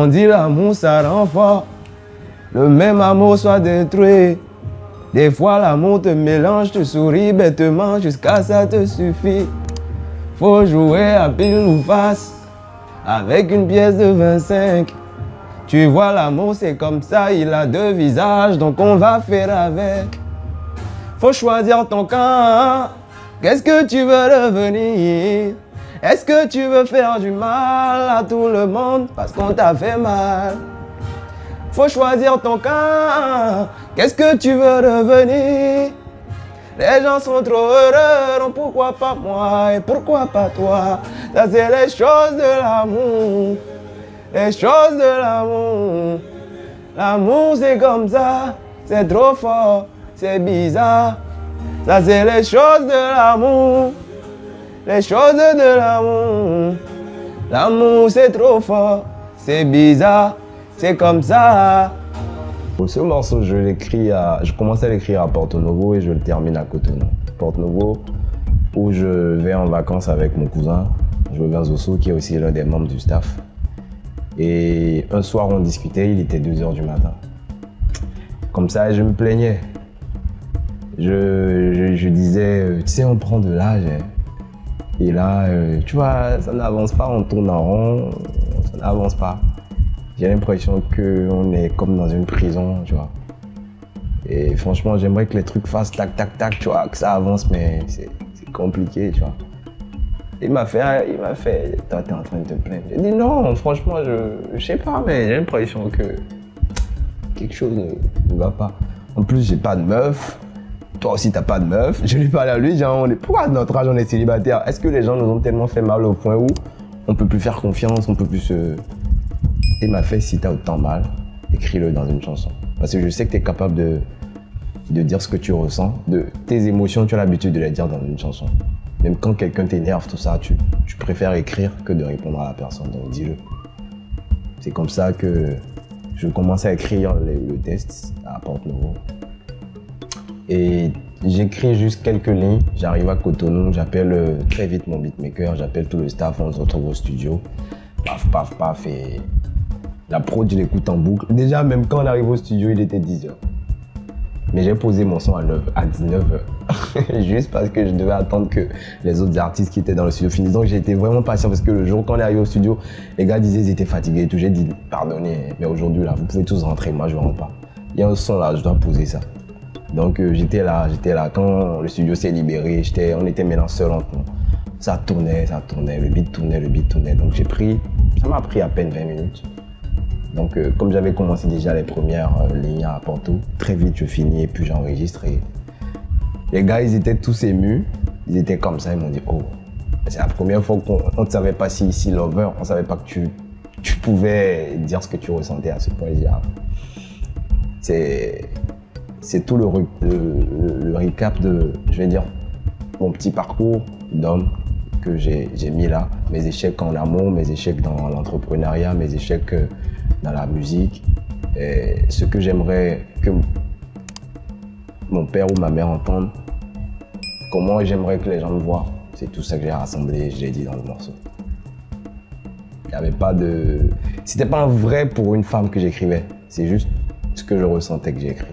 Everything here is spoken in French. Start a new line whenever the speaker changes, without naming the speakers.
On dit l'amour ça rend fort, le même amour soit détruit. Des fois l'amour te mélange, tu souris bêtement jusqu'à ça te suffit. Faut jouer à pile ou face, avec une pièce de 25. Tu vois l'amour c'est comme ça, il a deux visages, donc on va faire avec. Faut choisir ton camp, qu'est-ce que tu veux devenir? Est-ce que tu veux faire du mal à tout le monde parce qu'on t'a fait mal? Faut choisir ton camp, qu'est-ce que tu veux devenir? Les gens sont trop heureux, donc pourquoi pas moi et pourquoi pas toi? Ça c'est les choses de l'amour, les choses de l'amour. L'amour c'est comme ça, c'est trop fort, c'est bizarre. Ça c'est les choses de l'amour, les choses de l'amour. L'amour c'est trop fort, c'est bizarre, c'est comme ça. Ce morceau, je commence à l'écrire à Porto Novo et je le termine à Cotonou. Porto Novo, où je vais en vacances avec mon cousin, Joël Zosso, qui est aussi l'un des membres du staff. Et un soir, on discutait, il était 2 h du matin. Comme ça, je me plaignais. Je disais, tu sais, on prend de l'âge. Et là, tu vois, ça n'avance pas, on tourne en rond, ça n'avance pas. J'ai l'impression qu'on est comme dans une prison, tu vois. Et franchement, j'aimerais que les trucs fassent tac, tac, tac, tu vois, que ça avance, mais c'est compliqué, tu vois. Il m'a fait, toi, t'es en train de te plaindre. J'ai dit non, franchement, je sais pas, mais j'ai l'impression que quelque chose ne va pas. En plus, j'ai pas de meuf. Toi aussi, t'as pas de meuf. Je lui parlais à lui, genre, pourquoi à notre âge on est célibataire? Est-ce que les gens nous ont tellement fait mal au point où on peut plus faire confiance, on peut plus se... Il m'a fait, si t'as autant mal, écris-le dans une chanson. Parce que je sais que t'es capable de dire ce que tu ressens, tes émotions, tu as l'habitude de les dire dans une chanson. Même quand quelqu'un t'énerve, tout ça, tu préfères écrire que de répondre à la personne, donc dis-le. C'est comme ça que je commence à écrire le test à Porto Novo. Et j'écris juste quelques lignes, j'arrive à Cotonou, j'appelle très vite mon beatmaker, j'appelle tout le staff, on se retrouve au studio. Paf, paf, paf, et la prod, je l'écoute en boucle. Déjà, même quand on arrive au studio, il était 10 h. Mais j'ai posé mon son à 19 h. Juste parce que je devais attendre que les autres artistes qui étaient dans le studio finissent. Donc j'ai été vraiment patient parce que le jour quand on est arrivé au studio, les gars disaient qu'ils étaient fatigués et tout. J'ai dit, pardonnez, mais aujourd'hui, là, vous pouvez tous rentrer, moi je ne rentre pas. Il y a un son là, je dois poser ça. Donc j'étais là. Quand le studio s'est libéré, on était maintenant seuls entre nous. Ça tournait, le beat tournait. Donc ça m'a pris à peine 20 minutes. Donc comme j'avais commencé déjà les premières lignes à Porto, très vite je finis et puis j'enregistre. Et les gars, ils étaient tous émus. Ils étaient comme ça, ils m'ont dit, oh, c'est la première fois qu'on ne savait pas si Lover, on ne savait pas que tu pouvais dire ce que tu ressentais à ce point. C'est tout le recap de, je vais dire, mon petit parcours d'homme que j'ai mis là. Mes échecs en amour, mes échecs dans l'entrepreneuriat, mes échecs dans la musique. Et ce que j'aimerais que mon père ou ma mère entendent, comment j'aimerais que les gens me voient. C'est tout ça que j'ai rassemblé, je l'ai dit dans le morceau. Il n'y avait pas de... C'était pas un vrai pour une femme que j'écrivais. C'est juste ce que je ressentais que j'ai écrit.